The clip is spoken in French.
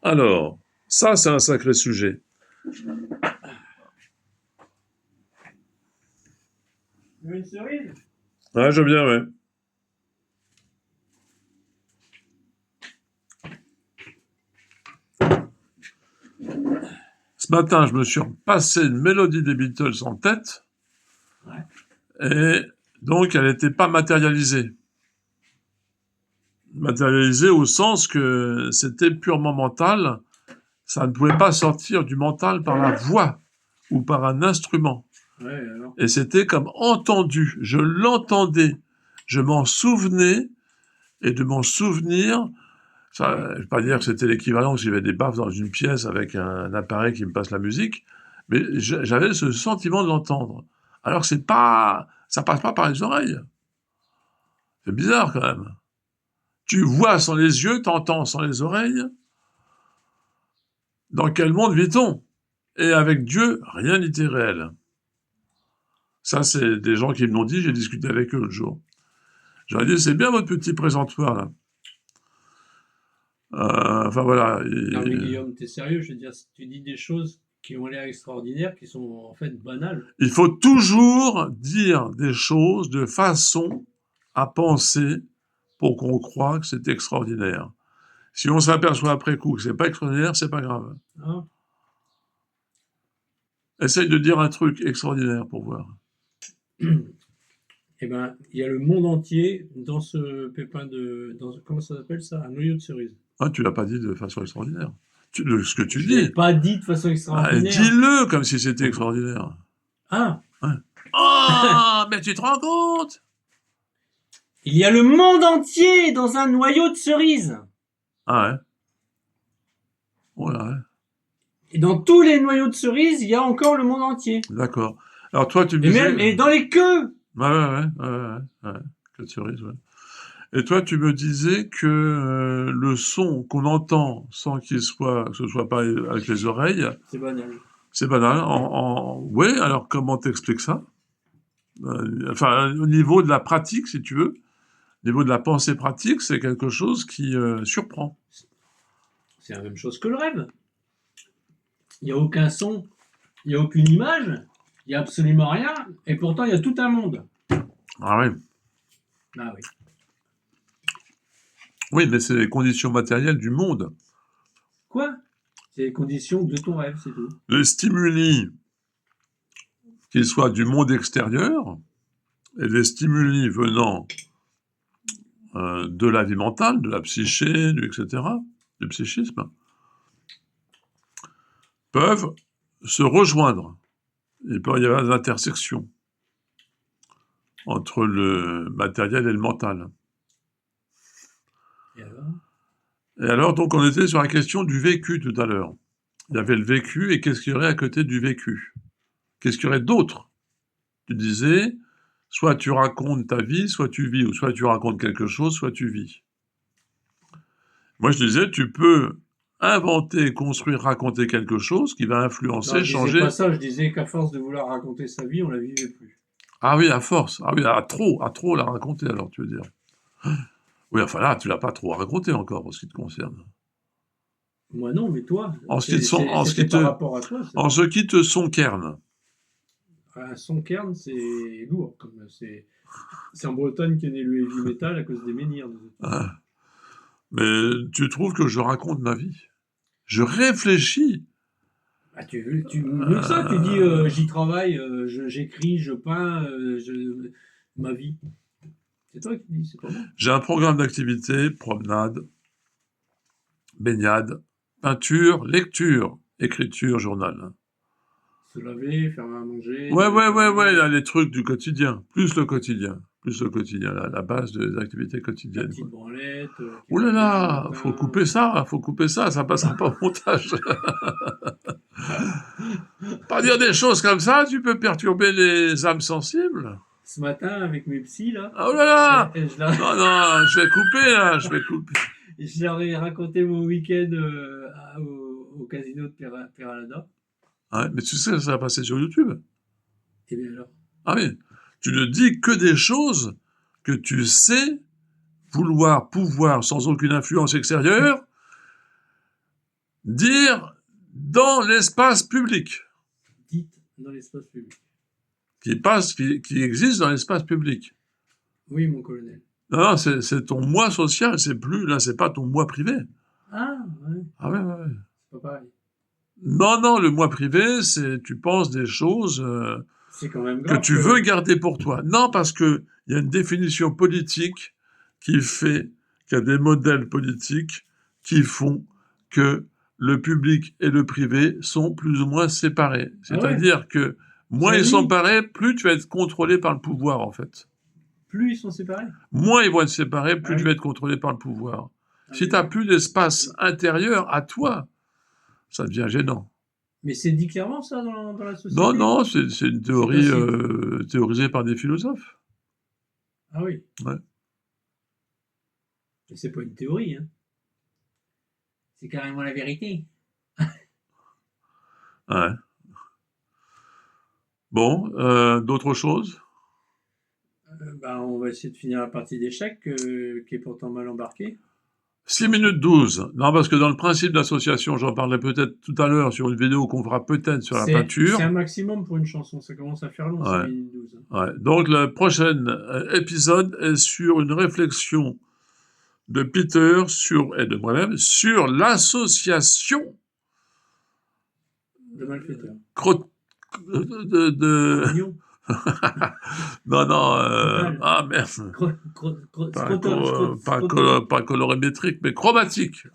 Alors, ça, c'est un sacré sujet. Tu veux une cerise? Ouais, je veux bien, ouais. Ce matin, je me suis repassé une mélodie des Beatles en tête, Ouais. et donc elle n'était pas matérialisée. Matérialisée au sens que c'était purement mental, ça ne pouvait pas sortir du mental par la voix ou par un instrument. Ouais, alors. Et c'était comme entendu, je l'entendais, je m'en souvenais, et de m'en souvenir, ça, je ne vais pas dire que c'était l'équivalent s'il y avait des baffes dans une pièce avec un appareil qui me passe la musique, mais j'avais ce sentiment de l'entendre. Alors que c'est pas, ça passe pas par les oreilles. C'est bizarre quand même. Tu vois sans les yeux, t'entends sans les oreilles. Dans quel monde vit-on? Et avec Dieu, rien n'était réel. Ça, c'est des gens qui me l'ont dit, j'ai discuté avec eux l'autre jour. J'aurais dit, c'est bien votre petit présentoir, là. Enfin voilà. Non, mais Guillaume, t'es sérieux? Je veux dire, si tu dis des choses qui ont l'air extraordinaires, qui sont en fait banales. Il faut toujours dire des choses de façon à penser pour qu'on croie que c'est extraordinaire. Si on s'aperçoit après coup que c'est pas extraordinaire, c'est pas grave. Hein? Essaye de dire un truc extraordinaire pour voir. Eh ben, il y a le monde entier dans ce pépin de. Comment ça s'appelle ça? Un noyau de cerise. Ah, tu l'as pas dit de façon extraordinaire. Ce que tu Je l'ai dis, pas dit de façon extraordinaire. dis-le comme si c'était extraordinaire. Ah! Ouais. Oh, mais tu te rends compte? Il y a le monde entier dans un noyau de cerise! Ah ouais. Voilà, ouais. Et dans tous les noyaux de cerise, il y a encore le monde entier. D'accord. Alors toi, tu me Et disais... même, et dans les queues! Ouais. Que de cerise, ouais. Et toi, tu me disais que le son qu'on entend sans qu'il soit, que ce soit pas avec les oreilles, C'est banal. c'est banal. Ouais, alors comment t'expliques ça? Enfin, au niveau de la pratique, si tu veux, au niveau de la pensée pratique, c'est quelque chose qui surprend. C'est la même chose que le rêve. Il n'y a aucun son, il n'y a aucune image, il n'y a absolument rien, et pourtant il y a tout un monde. Ah oui. Ah oui. Oui, mais c'est les conditions matérielles du monde. Quoi? C'est les conditions de ton rêve, c'est tout. Les stimuli, qu'ils soient du monde extérieur, et les stimuli venant de la vie mentale, de la psyché, etc., du psychisme, peuvent se rejoindre. Il peut y avoir des intersections entre le matériel et le mental. Et alors? Et alors, donc, on était sur la question du vécu tout à l'heure. Il y avait le vécu, et qu'est-ce qu'il y aurait à côté du vécu? Qu'est-ce qu'il y aurait d'autre? Tu disais, soit tu racontes ta vie, soit tu vis, ou soit tu racontes quelque chose, soit tu vis. Moi, je disais, tu peux inventer, construire, raconter quelque chose qui va Non, influencer, je disais pas changer. ça, je disais qu'à force de vouloir raconter sa vie, on la vivait plus. Ah oui, à force. Ah oui, à trop la raconter, alors, tu veux dire. Oui, enfin là, tu l'as pas trop raconté encore, en ce qui te concerne. Moi non, mais toi, En ce qui te, c'était par rapport à toi. en ce qui te sonkerne. Un son kern, c'est lourd. C'est en Bretagne qu'est né le heavy metal à cause des menhirs. Ah. Mais tu trouves que je raconte ma vie? Je réfléchis. Ah, mieux que ça, tu dis j'y travaille, j'écris, je peins, ma vie. C'est toi qui dis, c'est pas moi. J'ai un programme d'activité, promenade, baignade, peinture, lecture, écriture, journal. Se laver, faire à manger. Ouais, là, les trucs du quotidien. Plus le quotidien. La base des activités La quotidiennes. petite branlette. Ouh là là, faut couper ça passera pas au montage. Pas dire des choses comme ça, tu peux perturber les âmes sensibles. Ce matin, avec mes psys, là, Ah, oh là là, je leur, non, je vais couper là, je vais couper. je leur ai raconté mon week-end au casino de Peralada. Ouais, mais tu sais, ça va passer sur YouTube. Et bien alors, Ah oui, tu ne dis que des choses que tu sais pouvoir sans aucune influence extérieure, Dire dans l'espace public, Dites dans l'espace public. qui existe dans l'espace public. Oui, mon colonel. Non, c'est ton moi social, c'est pas ton moi privé. Ah, ouais, Ah ouais, ouais, ouais. c'est pas pareil. Non, le moi privé, c'est tu penses des choses C'est quand même que grave. tu veux garder pour toi. Non, parce que il y a une définition politique qui fait qu'il y a des modèles politiques qui font que le public et le privé sont plus ou moins séparés. Ah ouais. C'est-à-dire que moins Ça ils sont lie. séparés, plus tu vas être contrôlé par le pouvoir, en fait. Plus ils sont séparés. Moins ils vont être séparés, plus Ah tu oui. vas être contrôlé par le pouvoir. Ah Si oui. tu n'as plus d'espace intérieur à toi, ça devient gênant. Mais c'est dit clairement ça dans la société? Non, c'est une théorie tacite. théorisée par des philosophes. Ah oui. Ouais. Mais c'est pas une théorie, hein. C'est carrément la vérité. Ouais. Bon, d'autres choses? On va essayer de finir la partie d'échecs qui est pourtant mal embarquée. 6 minutes 12. Non, parce que dans le principe d'association, j'en parlerai peut-être tout à l'heure sur une vidéo qu'on fera peut-être sur la peinture. C'est un maximum pour une chanson, ça commence à faire long, Ouais. 6 minutes 12. Ouais. Donc le prochain épisode est sur une réflexion de Peter et de moi-même sur l'association De malfaiteurs. de... Mignon. Non, Total. ah merde. Pas Scrotum. colorimétrique, mais chromatique.